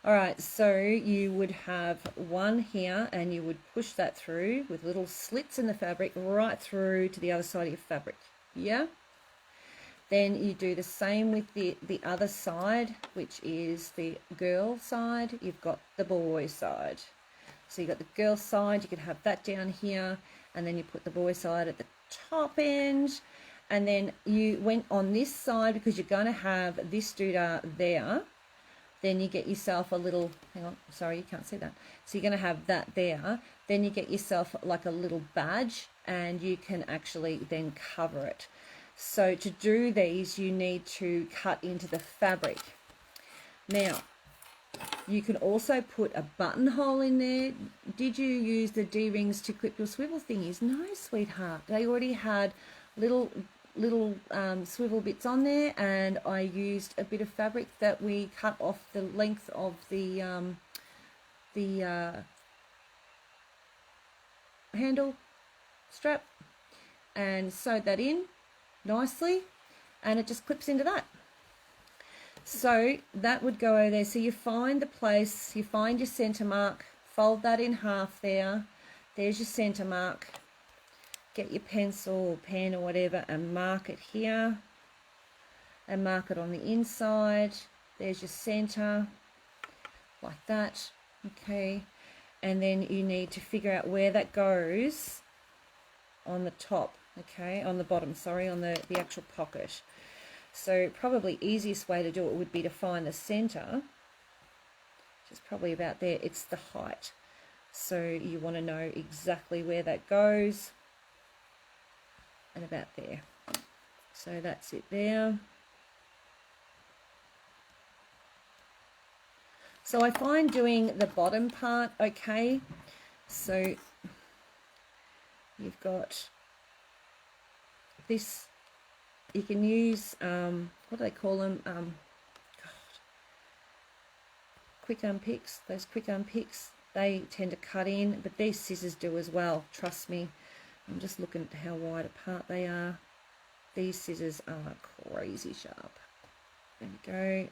Alright, so you would have one here and you would push that through with little slits in the fabric right through to the other side of your fabric. Yeah? Then you do the same with the other side, which is the girl side. You've got the boy side. So you've got the girl side, you could have that down here, and then you put the boy side at the top end. And then you went on this side because you're going to have this doodah there. Then you get yourself a little, hang on, sorry, you can't see that. So you're going to have that there. Then you get yourself like a little badge, and you can actually then cover it. So to do these, you need to cut into the fabric. Now, you can also put a buttonhole in there. Did you use the D-rings to clip your swivel thingies? No, sweetheart. They already had little swivel bits on there, and I used a bit of fabric that we cut off the length of the handle strap and sewed that in nicely, and it just clips into that. So that would go over there. So you find the place, you find your center mark, fold that in half there. There's your center mark. Get your pencil or pen or whatever and mark it here, and mark it on the inside. There's your center, like that. Okay, and then you need to figure out where that goes on the top. Okay, on the bottom, sorry, on the actual pocket. So probably easiest way to do it would be to find the center, which is probably about there. It's the height. So you want to know exactly where that goes, and about there. So that's it there. So I find doing the bottom part okay. So you've got this, you can use, what do they call them? Quick unpicks. Those quick unpicks, they tend to cut in, but these scissors do as well, trust me. I'm just looking at how wide apart they are. These scissors are crazy sharp. There we go,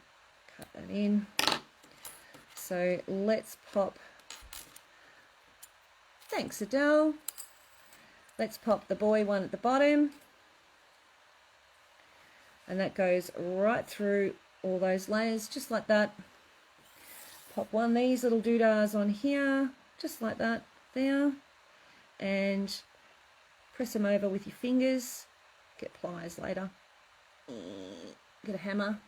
cut that in. So let's pop, thanks Adele. Let's pop the boy one at the bottom. And that goes right through all those layers, just like that. Pop one of these little doodahs on here, just like that, there. And press them over with your fingers. Get pliers later. Get a hammer.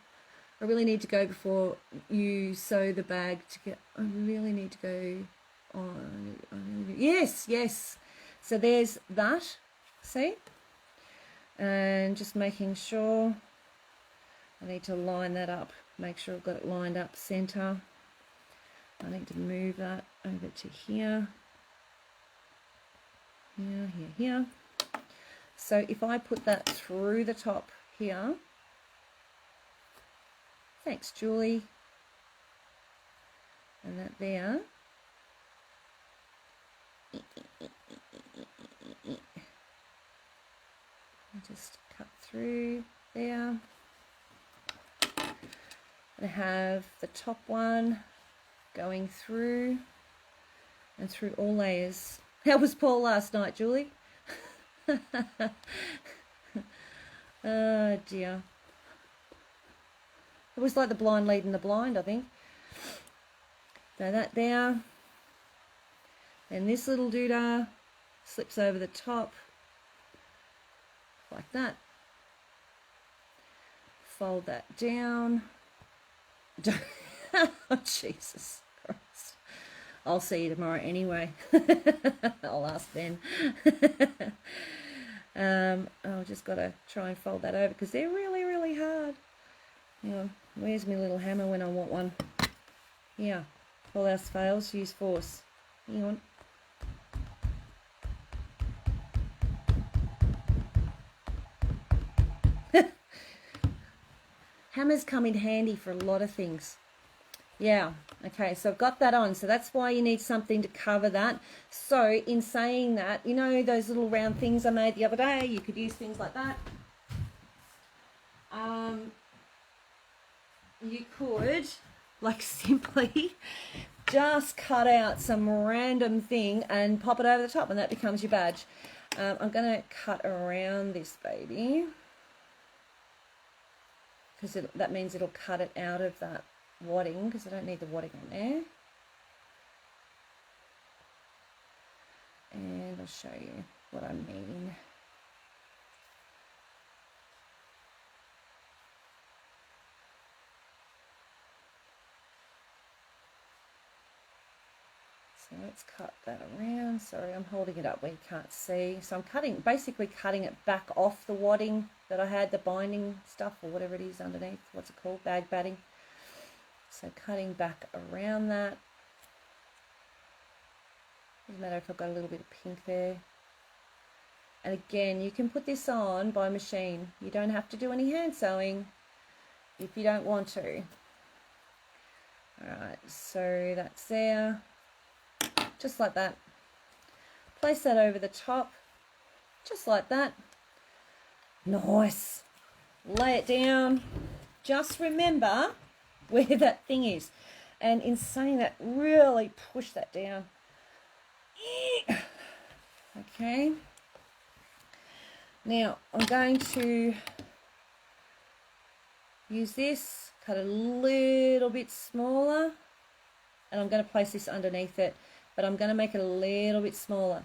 I really need to go before you sew the bag to get, I really need to go on. Yes, yes. So there's that, see? And just making sure, I need to line that up, make sure I've got it lined up center. I need to move that over to here, here, here, here. So if I put that through the top here, thanks Julie, and that there, just cut through there. I have the top one going through and through all layers. How was Paul last night, Julie? Oh dear. It was like the blind leading the blind, I think. So that there. And this little doodah slips over the top like that. Fold that down. Oh, Jesus Christ. I'll see you tomorrow anyway. I'll ask then. I've just got to try and fold that over because they're really, really hard. Hang on. Where's my little hammer when I want one? Yeah. All else fails, use force. Hang on. Hammers come in handy for a lot of things. Yeah, okay, so I've got that on. So that's why you need something to cover that. So in saying that, you know those little round things I made the other day? You could use things like that. You could, like, simply just cut out some random thing and pop it over the top, and that becomes your badge. I'm going to cut around this baby, because that means it'll cut it out of that wadding, because I don't need the wadding on there. And I'll show you what I mean. So let's cut that around. Sorry, I'm holding it up where you can't see. So I'm basically cutting it back off the wadding that I had, the binding stuff or whatever it is underneath. What's it called? Bag batting. So cutting back around that. Doesn't matter if I've got a little bit of pink there. And again, you can put this on by machine. You don't have to do any hand sewing if you don't want to. Alright, so that's there. Just like that. Place that over the top, just like that. Nice. Lay it down. Just remember where that thing is. And in saying that, really push that down. Okay. Now, I'm going to use this, cut a little bit smaller, and I'm going to place this underneath it. But I'm going to make it a little bit smaller.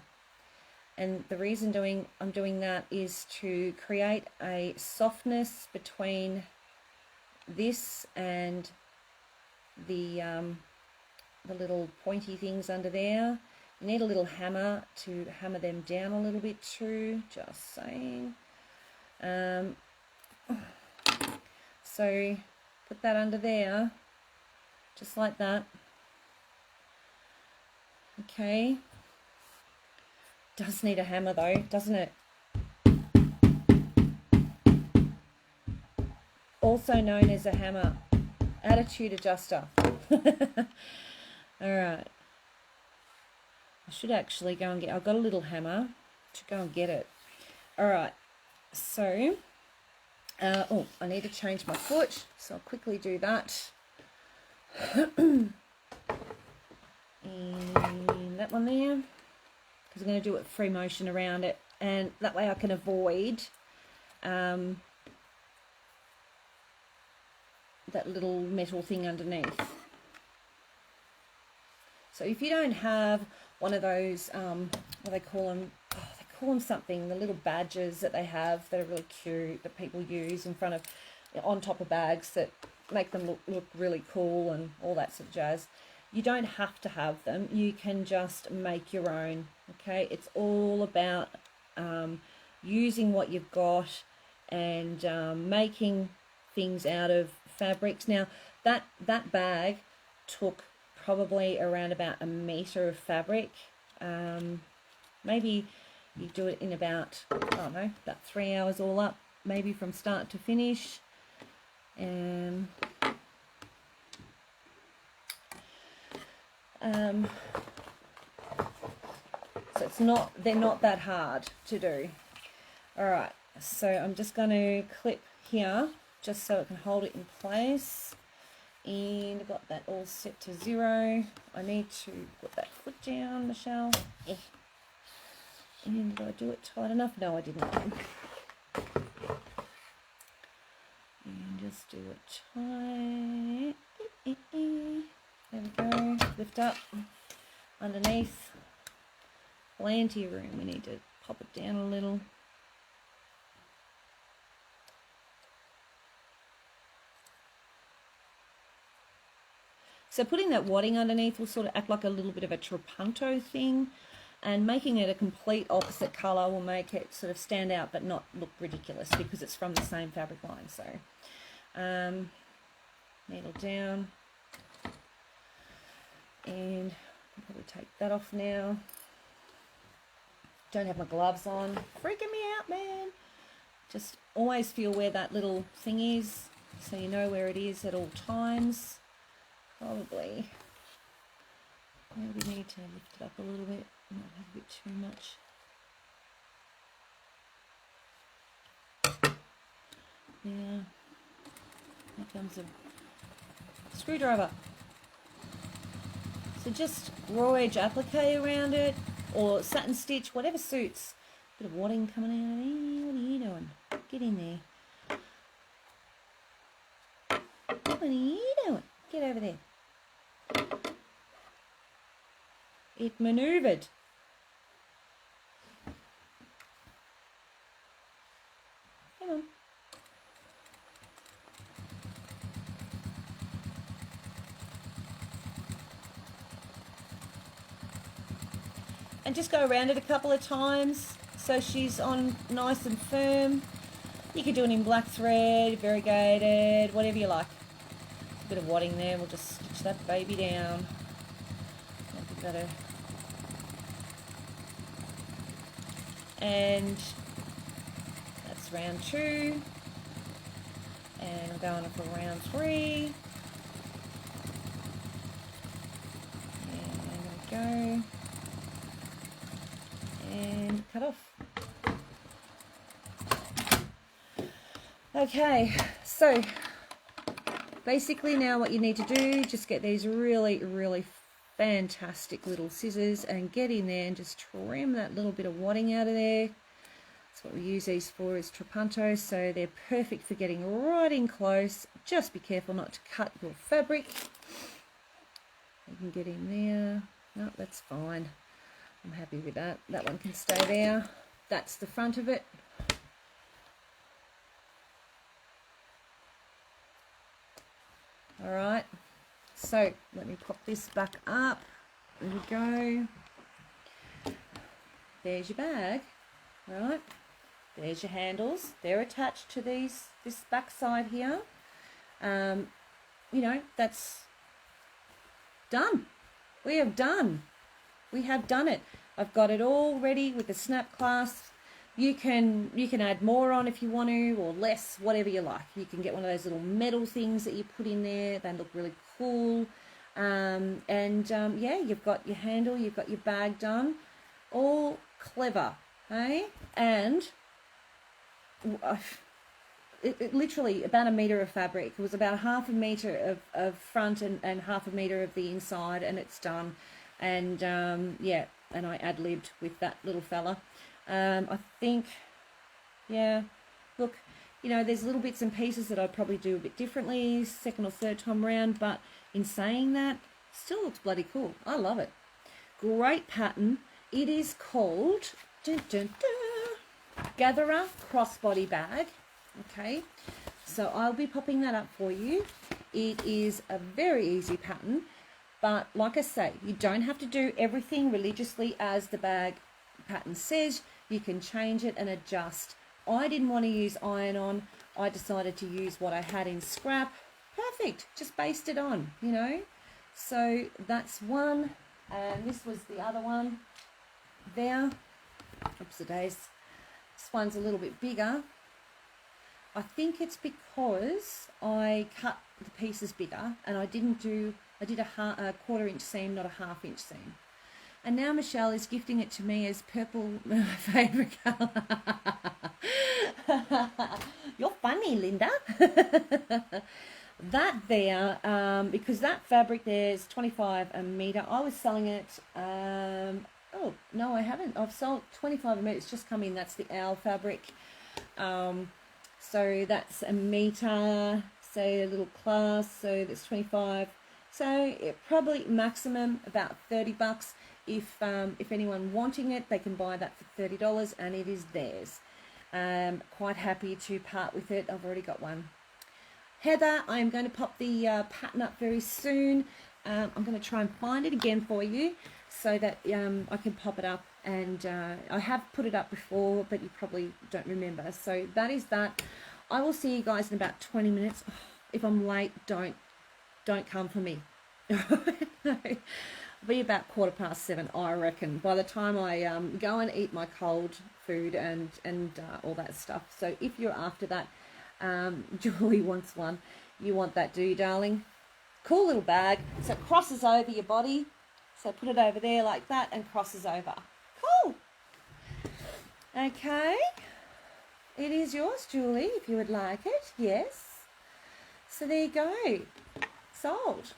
And the reason I'm doing that is to create a softness between this and the little pointy things under there. You need a little hammer to hammer them down a little bit too, just saying. So put that under there, just like that. Okay, does need a hammer though, doesn't it? Also known as a hammer, attitude adjuster. Alright, I should actually go and I've got a little hammer to go and get it. Alright, so, oh, I need to change my foot, so I'll quickly do that. And that one there, because I'm going to do it free motion around it, and that way I can avoid that little metal thing underneath. So if you don't have one of those, what they call them, they call them something, the little badges that they have that are really cute, that people use in front of, on top of bags that make them look really cool and all that sort of jazz. You don't have to have them. You can just make your own. Okay, it's all about using what you've got and making things out of fabrics. Now that bag took probably around about a meter of fabric. Maybe you do it in about, I don't know, about 3 hours all up, maybe from start to finish. So they're not that hard to do. Alright, so I'm just going to clip here just so it can hold it in place. And I've got that all set to 0. I need to put that foot down, Michelle. And did I do it tight enough? No, I didn't. And just do it tight. There we go. Lift up underneath. Plenty of room. We need to pop it down a little. So putting that wadding underneath will sort of act like a little bit of a trapunto thing, and making it a complete opposite colour will make it sort of stand out but not look ridiculous because it's from the same fabric line. So needle down, and I'll probably take that off now. Don't have my gloves on. Freaking me out, man. Just always feel where that little thing is so you know where it is at all times. Probably maybe need to lift it up a little bit. Might have a bit too much. Yeah. Here comes a screwdriver. So just raw edge applique around it, or satin stitch, whatever suits. Bit of wadding coming out of there. What are you doing? Get in there. What are you doing? Get over there. It manoeuvred. Come on. And just go around it a couple of times so she's on nice and firm. You could do it in black thread, variegated, whatever you like. A bit of wadding there, we'll just stitch that baby down. Maybe better. And that's round 2. And I'm going for round 3. And there we go. And cut off. Okay, so basically now what you need to do, just get these really fantastic little scissors and get in there and just trim that little bit of wadding out of there. That's what we use these for, is trapunto, so they're perfect for getting right in close. Just be careful not to cut your fabric. You can get in there. No, that's fine. I'm happy with that. That one can stay there. That's the front of it. All right, so let me pop this back up. There we go. There's your bag, right? There's your handles. They're attached to this back side here. You know, that's done. We have done it. I've got it all ready with the snap clasps. You can add more on if you want to, or less, whatever you like. You can get one of those little metal things that you put in there. They look really cool. Yeah, you've got your handle, you've got your bag done. All clever, hey? And it literally about 1 metre of fabric. It was about 1/2 metre of front and 1/2 metre of the inside, and it's done. And yeah, and I ad-libbed with that little fella. I think, yeah, look, you know, there's little bits and pieces that I'd probably do a bit differently second or third time around, but in saying that, still looks bloody cool. I love it. Great pattern. It is called Gatherer Crossbody Bag. Okay, so I'll be popping that up for you. It is a very easy pattern, but like I say, you don't have to do everything religiously as the bag pattern says. You can change it and adjust. I didn't want to use iron-on. I decided to use what I had in scrap. Perfect. Just based it on, you know. So that's one, and this was the other one there. Oops, the days. This one's a little bit bigger. I think it's because I cut the pieces bigger, and I did a 1/4 inch seam, not a 1/2 inch seam. And now Michelle is gifting it to me as purple, my favourite colour. You're funny, Linda. That there, because that fabric there is 25 a metre. I was selling it, Oh, no, I haven't. I've sold 25 a metre. It's just come in. That's the owl fabric. So that's a metre, say a little class. So that's 25. So it probably maximum about $30. If anyone wanting it, they can buy that for $30 and it is theirs. Quite happy to part with it. I've already got one. Heather, I am going to pop the pattern up very soon. I'm going to try and find it again for you so that I can pop it up. And I have put it up before, but you probably don't remember. So that is that. I will see you guys in about 20 minutes. If I'm late, don't come for me. No. Be about 7:15, I reckon, by the time I go and eat my cold food and all that stuff. So if you're after that, Julie wants one. You want that, do you, darling? Cool little bag. So it crosses over your body. So put it over there like that and crosses over. Cool. Okay. It is yours, Julie, if you would like it. Yes. So there you go. Sold.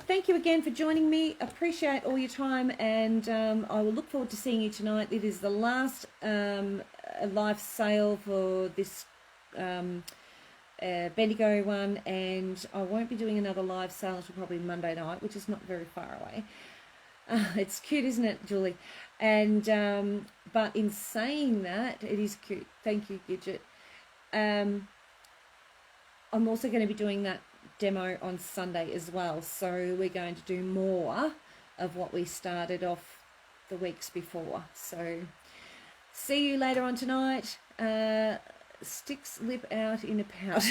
Thank you again for joining me. Appreciate all your time, and I will look forward to seeing you tonight. It is the last live sale for this Bendigo one, and I won't be doing another live sale until probably Monday night, which is not very far away. It's cute, isn't it, Julie? And but in saying that, it is cute. Thank you, Gidget. I'm also going to be doing that demo on Sunday as well, so we're going to do more of what we started off the weeks before. So see you later on tonight. Sticks lip out in a pout.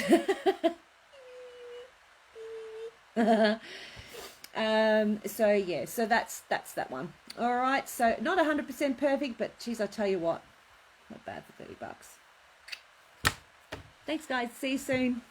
So yeah, so that's that one. All right, so not 100% perfect, but geez, I tell you what, not bad for $30. Thanks guys, see you soon.